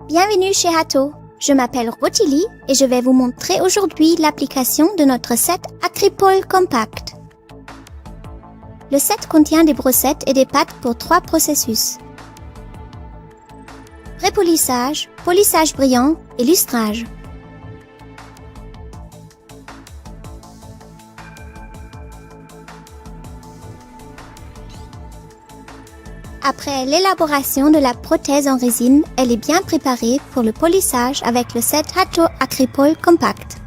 Bienvenue chez Hato. Je m'appelle Rotilly et je vais vous montrer aujourd'hui l'application de notre set Acripol Compact. Le set contient des brossettes et des pattes pour 3 processus. Prépolissage, polissage brillant et lustrage. Après l'élaboration de la prothèse en résine, elle est bien préparée pour le polissage avec le set Hato Acripol Compact.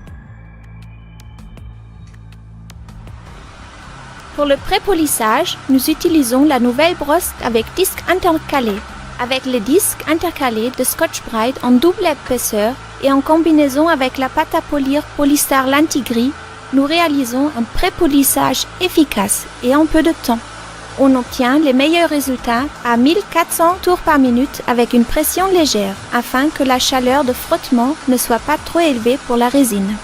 Pour le pré-polissage, nous utilisons la nouvelle brosse avec disque intercalé. Avec les disques intercalés de Scotch-Brite en double épaisseur et en combinaison avec la pâte à polir Polystar Lentigris, nous réalisons un pré-polissage efficace et en peu de temps. On obtient les meilleurs résultats à 1400 tours par minute avec une pression légère, afin que la chaleur de frottement ne soit pas trop élevée pour la résine.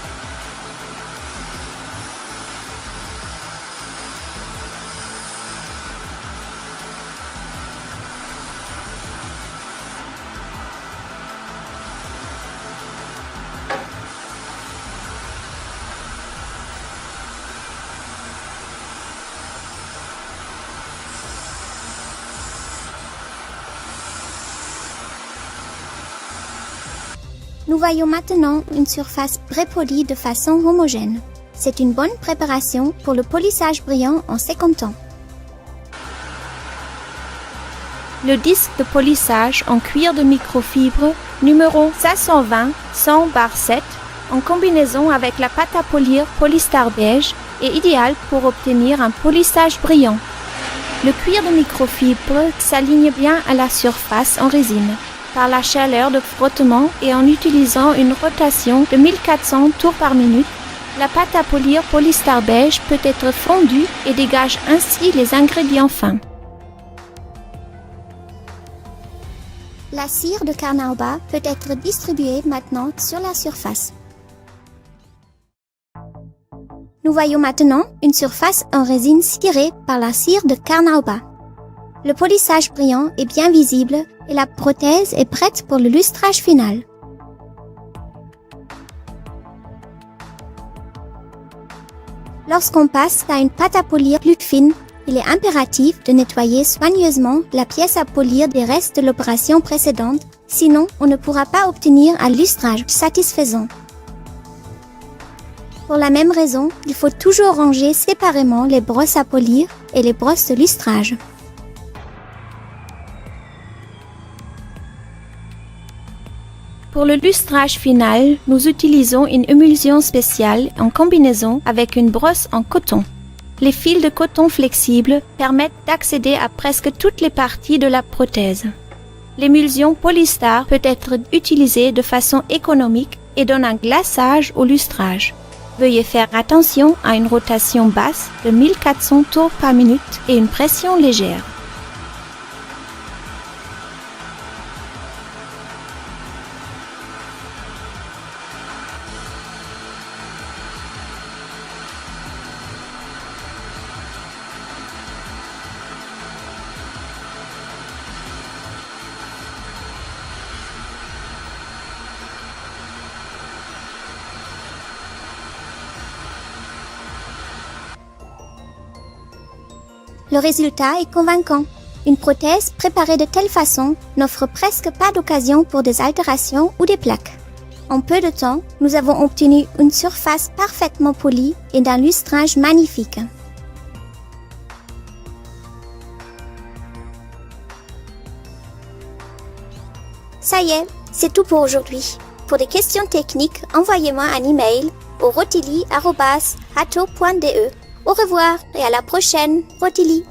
Nous voyons maintenant une surface prépolie de façon homogène. C'est une bonne préparation pour le polissage brillant en second temps. Le disque de polissage en cuir de microfibre numéro 520-100/7 en combinaison avec la pâte à polir Polystar beige est idéal pour obtenir un polissage brillant. Le cuir de microfibre s'aligne bien à la surface en résine par la chaleur de frottement et en utilisant une rotation de 1400 tours par minute. La pâte à polir Polystar beige peut être fondue et dégage ainsi les ingrédients fins. La cire de carnauba peut être distribuée maintenant sur la surface. Nous voyons maintenant une surface en résine cirée par la cire de carnauba. Le polissage brillant est bien visible et la prothèse est prête pour le lustrage final. Lorsqu'on passe à une pâte à polir plus fine, il est impératif de nettoyer soigneusement la pièce à polir des restes de l'opération précédente, sinon on ne pourra pas obtenir un lustrage satisfaisant. Pour la même raison, il faut toujours ranger séparément les brosses à polir et les brosses de lustrage. Pour le lustrage final, nous utilisons une émulsion spéciale en combinaison avec une brosse en coton. Les fils de coton flexibles permettent d'accéder à presque toutes les parties de la prothèse. L'émulsion Polystar peut être utilisée de façon économique et donne un glaçage au lustrage. Veuillez faire attention à une rotation basse de 1400 tours par minute et une pression légère. Le résultat est convaincant. Une prothèse préparée de telle façon n'offre presque pas d'occasion pour des altérations ou des plaques. En peu de temps, nous avons obtenu une surface parfaitement polie et d'un lustrage magnifique. Ça y est, c'est tout pour aujourd'hui. Pour des questions techniques, envoyez-moi un email au rotilly@hato.de. Au revoir et à la prochaine, Rotilly.